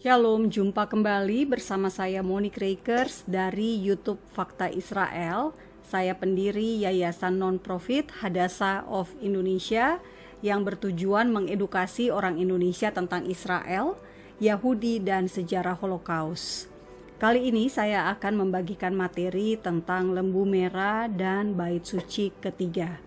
Shalom, jumpa kembali bersama saya Monique Rakers dari YouTube Fakta Israel. Saya pendiri Yayasan Non-Profit Hadassah of Indonesia yang bertujuan mengedukasi orang Indonesia tentang Israel, Yahudi, dan sejarah Holocaust. Kali ini saya akan membagikan materi tentang lembu merah dan bait suci ketiga.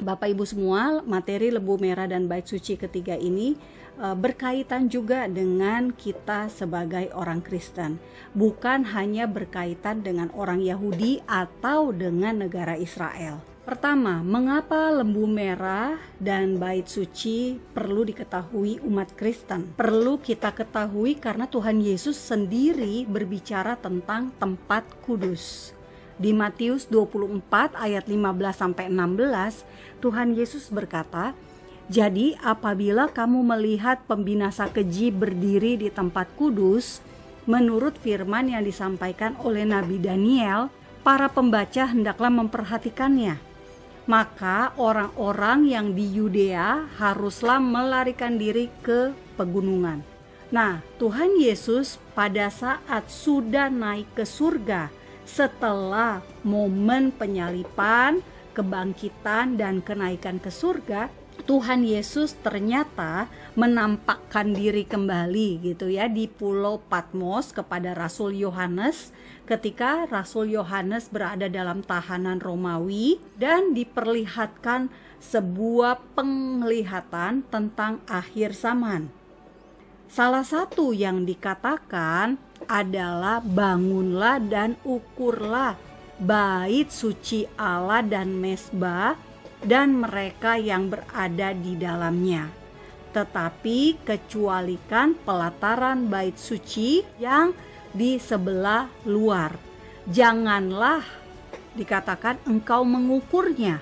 Bapak Ibu semua, materi lembu merah dan bait suci ketiga ini berkaitan juga dengan kita sebagai orang Kristen, bukan hanya berkaitan dengan orang Yahudi atau dengan negara Israel. Pertama, mengapa lembu merah dan bait suci perlu diketahui umat Kristen? Perlu kita ketahui karena Tuhan Yesus sendiri berbicara tentang tempat kudus. Di Matius 24 ayat 15-16, Tuhan Yesus berkata, "Jadi apabila kamu melihat pembinasa keji berdiri di tempat kudus, menurut firman yang disampaikan oleh Nabi Daniel, para pembaca hendaklah memperhatikannya. Maka orang-orang yang di Yudea haruslah melarikan diri ke pegunungan." Nah, Tuhan Yesus pada saat sudah naik ke surga, setelah momen penyaliban, kebangkitan, dan kenaikan ke surga, Tuhan Yesus ternyata menampakkan diri kembali gitu ya di Pulau Patmos kepada Rasul Yohanes ketika Rasul Yohanes berada dalam tahanan Romawi dan diperlihatkan sebuah penglihatan tentang akhir zaman. Salah satu yang dikatakan adalah bangunlah dan ukurlah bait suci Allah dan mezbah dan mereka yang berada di dalamnya. Tetapi kecualikan pelataran bait suci yang di sebelah luar. Janganlah dikatakan engkau mengukurnya,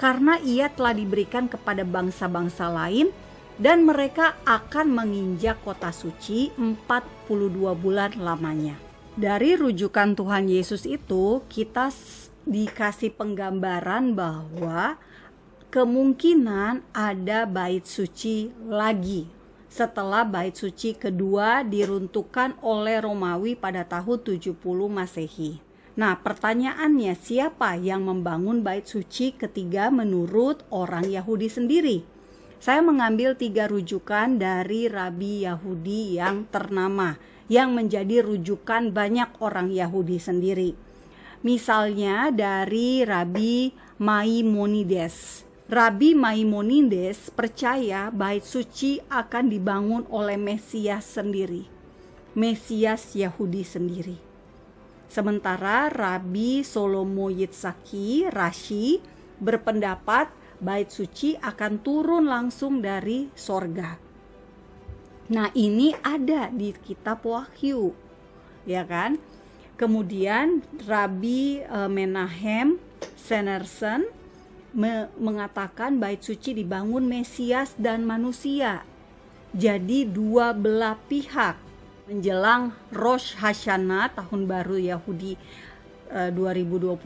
karena ia telah diberikan kepada bangsa-bangsa lain dan mereka akan menginjak kota suci 42 bulan lamanya. Dari rujukan Tuhan Yesus itu kita dikasih penggambaran bahwa kemungkinan ada bait suci lagi setelah bait suci kedua diruntuhkan oleh Romawi pada tahun 70 Masehi. Nah, pertanyaannya, siapa yang membangun bait suci ketiga menurut orang Yahudi sendiri? Saya mengambil 3 rujukan dari rabi Yahudi yang ternama, yang menjadi rujukan banyak orang Yahudi sendiri. Misalnya dari Rabi Maimonides. Rabi Maimonides percaya bait suci akan dibangun oleh Mesias sendiri, Mesias Yahudi sendiri. Sementara Rabi Solomo Yitzhaki Rashi berpendapat bait suci akan turun langsung dari sorga. Nah, ini ada di kitab Wahyu, ya kan? Kemudian Rabi Menahem Senersen mengatakan bait suci dibangun Mesias dan manusia. Jadi dua belah pihak menjelang Rosh Hashanah, tahun baru Yahudi 2022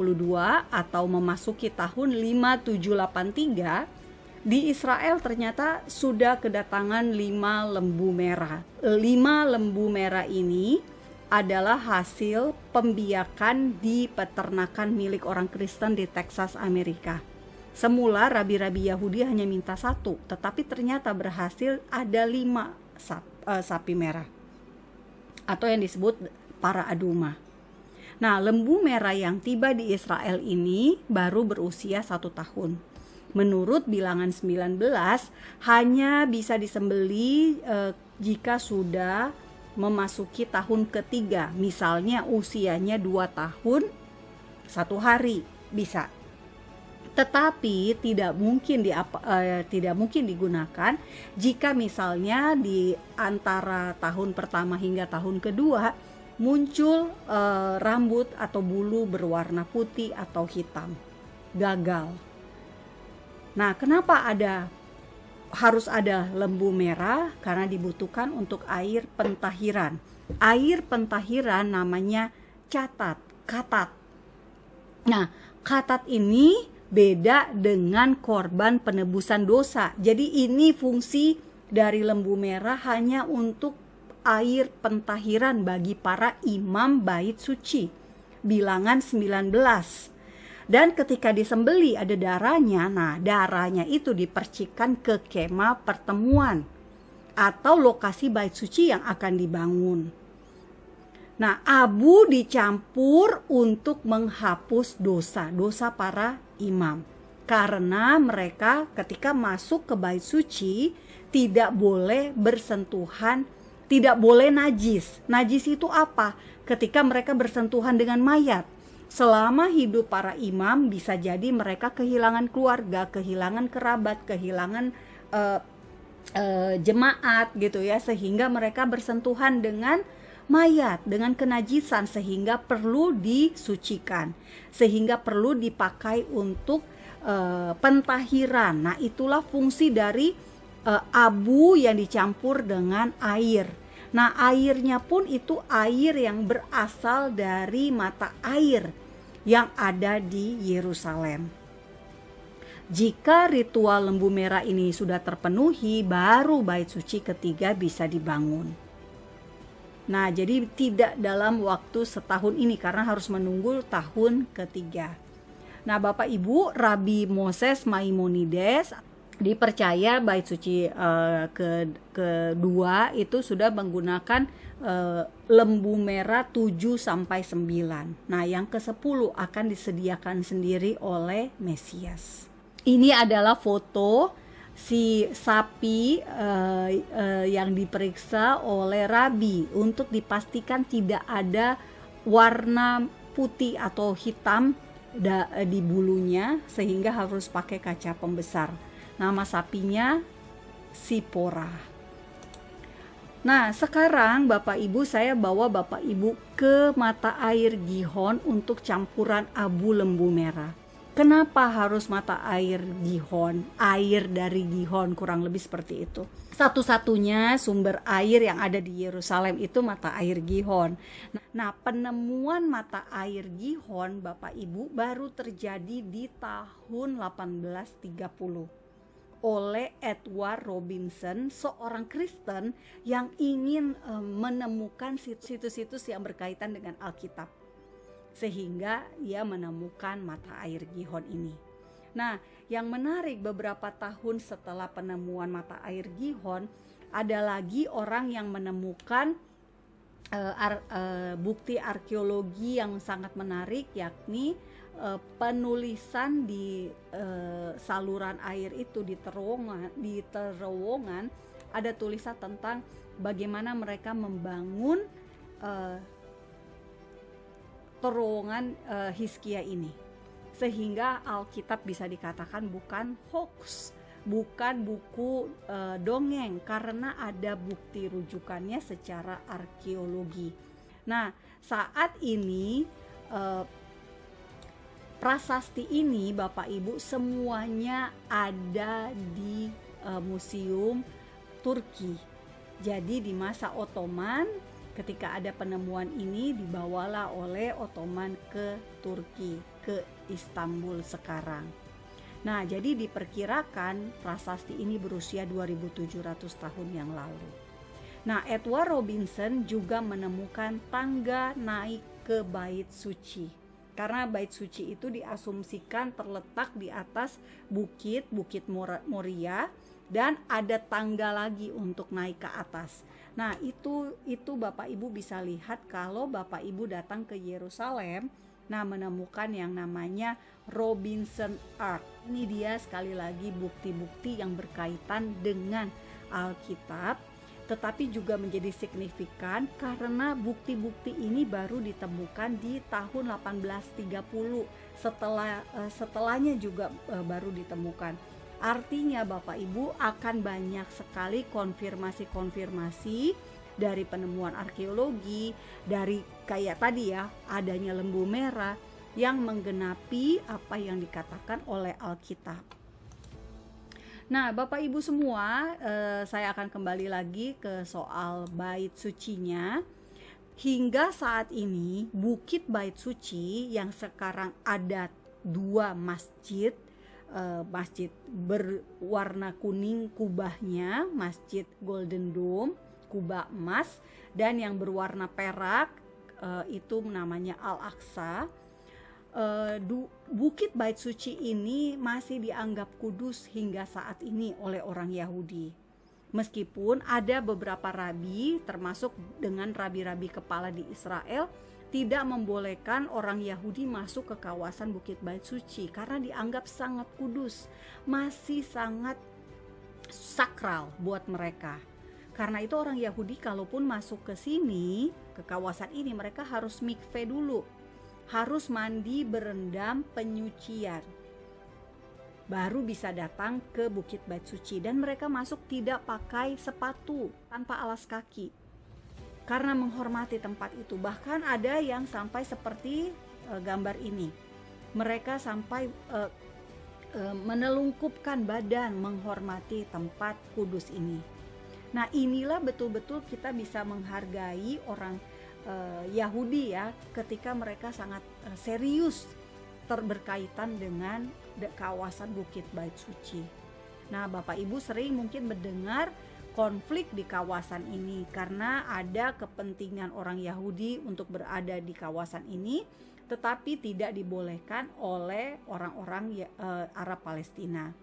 atau memasuki tahun 5783, di Israel ternyata sudah kedatangan 5 lembu merah. 5 lembu merah ini adalah hasil pembiakan di peternakan milik orang Kristen di Texas, Amerika. Semula rabi-rabi Yahudi hanya minta 1, tetapi ternyata berhasil ada 5 sapi merah atau yang disebut para aduma. Nah, lembu merah yang tiba di Israel ini baru berusia 1 tahun. Menurut bilangan 19, hanya bisa disembeli jika sudah memasuki tahun ketiga. Misalnya usianya 2 tahun 1 hari bisa. Tetapi tidak mungkin digunakan jika misalnya di antara tahun pertama hingga tahun kedua muncul rambut atau bulu berwarna putih atau hitam. Gagal. Nah, kenapa harus ada lembu merah? Karena dibutuhkan untuk air pentahiran. Air pentahiran namanya katat. Nah, katat ini beda dengan korban penebusan dosa. Jadi ini fungsi dari lembu merah hanya untuk air pentahiran bagi para imam bait suci. Bilangan 19. Dan ketika disembeli ada darahnya, nah darahnya itu dipercikan ke kemah pertemuan atau lokasi bait suci yang akan dibangun. Nah, abu dicampur untuk menghapus dosa para imam. Karena mereka ketika masuk ke bait suci tidak boleh bersentuhan, tidak boleh najis. Najis itu apa? Ketika mereka bersentuhan dengan mayat. Selama hidup para imam bisa jadi mereka kehilangan keluarga, kehilangan kerabat, kehilangan jemaat gitu ya, sehingga mereka bersentuhan dengan mayat, dengan kenajisan, sehingga perlu disucikan, sehingga perlu dipakai untuk pentahiran. Nah, itulah fungsi dari abu yang dicampur dengan air. Nah, airnya pun itu air yang berasal dari mata air yang ada di Yerusalem. Jika ritual lembu merah ini sudah terpenuhi, baru bait suci ketiga bisa dibangun. Nah, jadi tidak dalam waktu setahun ini karena harus menunggu tahun ketiga. Nah, Bapak Ibu, Rabi Moses Maimonides dipercaya bait suci kedua itu sudah menggunakan lembu merah 7 sampai 9. Nah, yang ke-10 akan disediakan sendiri oleh Mesias. Ini adalah foto si sapi yang diperiksa oleh Rabi untuk dipastikan tidak ada warna putih atau hitam di bulunya, sehingga harus pakai kaca pembesar. Nama sapinya Sipora. Nah, sekarang Bapak Ibu, saya bawa Bapak Ibu ke mata air Gihon untuk campuran abu lembu merah. Kenapa harus mata air Gihon? Air dari Gihon, kurang lebih seperti itu. Satu-satunya sumber air yang ada di Yerusalem itu mata air Gihon. Nah, penemuan mata air Gihon, Bapak Ibu, baru terjadi di tahun 1830 oleh Edward Robinson, seorang Kristen yang ingin menemukan situs-situs yang berkaitan dengan Alkitab. Sehingga ia menemukan mata air Gihon ini. Nah, yang menarik, beberapa tahun setelah penemuan mata air Gihon, ada lagi orang yang menemukan bukti arkeologi yang sangat menarik, yakni penulisan di saluran air itu, di terowongan ada tulisan tentang bagaimana mereka membangun terowongan Hizkia ini, sehingga Alkitab bisa dikatakan bukan hoax, bukan buku dongeng, karena ada bukti rujukannya secara arkeologi. Nah, saat ini prasasti ini Bapak Ibu semuanya ada di museum Turki. Jadi di masa Ottoman, ketika ada penemuan ini dibawalah oleh Ottoman ke Turki, ke Istanbul sekarang. Nah, jadi diperkirakan prasasti ini berusia 2700 tahun yang lalu. Nah, Edward Robinson juga menemukan tangga naik ke bait suci. Karena bait suci itu diasumsikan terletak di atas Bukit Moria, dan ada tangga lagi untuk naik ke atas. Nah, itu Bapak Ibu bisa lihat kalau Bapak Ibu datang ke Yerusalem, nah menemukan yang namanya Robinson Ark. Ini dia sekali lagi bukti-bukti yang berkaitan dengan Alkitab, tetapi juga menjadi signifikan karena bukti-bukti ini baru ditemukan di tahun 1830. Setelahnya juga baru ditemukan. Artinya Bapak Ibu akan banyak sekali konfirmasi dari penemuan arkeologi, dari kayak tadi ya, adanya lembu merah yang menggenapi apa yang dikatakan oleh Alkitab. Nah, Bapak Ibu semua, saya akan kembali lagi ke soal bait sucinya. Hingga saat ini Bukit Bait Suci yang sekarang ada 2 masjid, masjid berwarna kuning kubahnya, Masjid Golden Dome, kubah emas, dan yang berwarna perak itu namanya Al-Aqsa. Bukit Bait Suci ini masih dianggap kudus hingga saat ini oleh orang Yahudi. Meskipun ada beberapa rabi, termasuk dengan rabi-rabi kepala di Israel, tidak membolehkan orang Yahudi masuk ke kawasan Bukit Bait Suci karena dianggap sangat kudus, masih sangat sakral buat mereka. Karena itu orang Yahudi kalaupun masuk ke sini, ke kawasan ini, mereka harus mikve dulu, harus mandi berendam penyucian, baru bisa datang ke Bukit Bait Suci. Dan mereka masuk tidak pakai sepatu, tanpa alas kaki, karena menghormati tempat itu. Bahkan ada yang sampai seperti gambar ini, mereka sampai menelungkupkan badan menghormati tempat kudus ini. Nah, inilah betul-betul kita bisa menghargai orang Yahudi ya, ketika mereka sangat serius berkaitan dengan kawasan Bukit Bait Suci. Nah, Bapak Ibu sering mungkin mendengar konflik di kawasan ini karena ada kepentingan orang Yahudi untuk berada di kawasan ini, tetapi tidak dibolehkan oleh orang-orang Arab Palestina.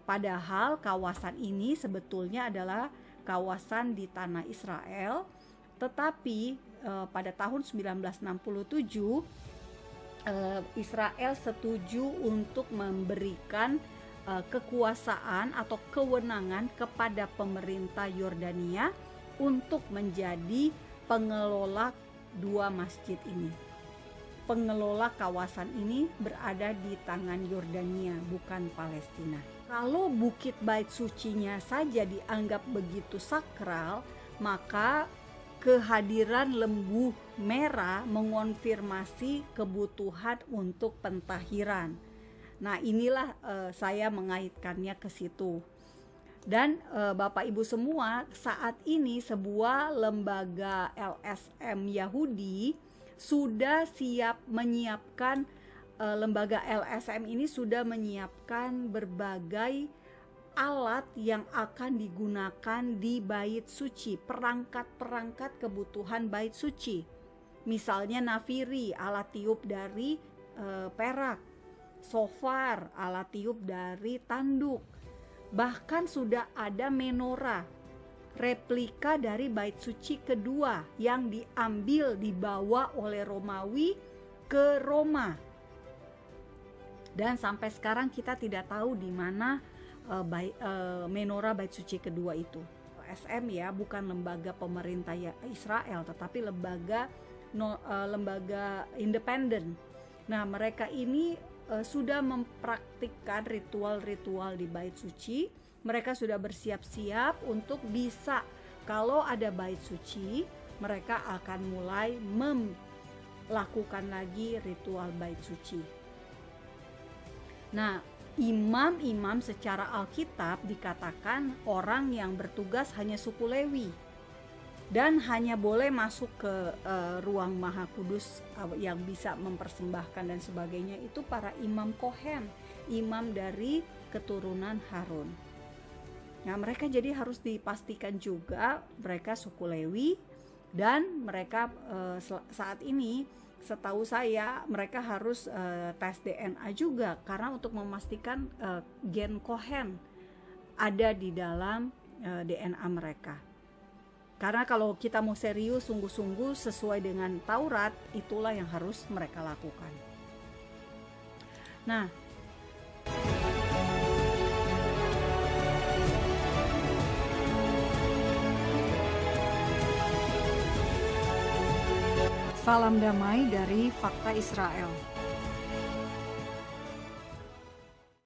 Padahal kawasan ini sebetulnya adalah kawasan di tanah Israel, tetapi pada tahun 1967 Israel setuju untuk memberikan kekuasaan atau kewenangan kepada pemerintah Yordania untuk menjadi pengelola dua masjid ini. Pengelola kawasan ini berada di tangan Yordania, bukan Palestina. Kalau Bukit Bait Sucinya saja dianggap begitu sakral, maka kehadiran lembu merah mengonfirmasi kebutuhan untuk pentahiran. Nah, inilah saya mengaitkannya ke situ. Dan Bapak Ibu semua, saat ini sebuah lembaga LSM Yahudi sudah siap menyiapkan, lembaga LSM ini sudah menyiapkan berbagai alat yang akan digunakan di Bait Suci, perangkat-perangkat kebutuhan Bait Suci. Misalnya nafiri, alat tiup dari perak, shofar, alat tiup dari tanduk. Bahkan sudah ada menorah, replika dari Bait Suci kedua yang dibawa oleh Romawi ke Roma. Dan sampai sekarang kita tidak tahu di mana menorah Bait Suci kedua itu. SM ya, bukan lembaga pemerintah Israel, tetapi lembaga independen. Nah, mereka ini sudah mempraktikkan ritual-ritual di Bait Suci. Mereka sudah bersiap-siap untuk bisa, kalau ada Bait Suci, mereka akan mulai melakukan lagi ritual Bait Suci. Nah, imam-imam secara Alkitab dikatakan orang yang bertugas hanya suku Lewi dan hanya boleh masuk ke ruang Maha Kudus yang bisa mempersembahkan dan sebagainya itu para imam Kohen, imam dari keturunan Harun. Nah, mereka jadi harus dipastikan juga mereka suku Lewi, dan mereka saat ini setahu saya mereka harus tes DNA juga, karena untuk memastikan gen Kohen ada di dalam DNA mereka. Karena kalau kita mau serius sungguh-sungguh sesuai dengan Taurat, itulah yang harus mereka lakukan. Nah, salam damai dari Fakta Israel.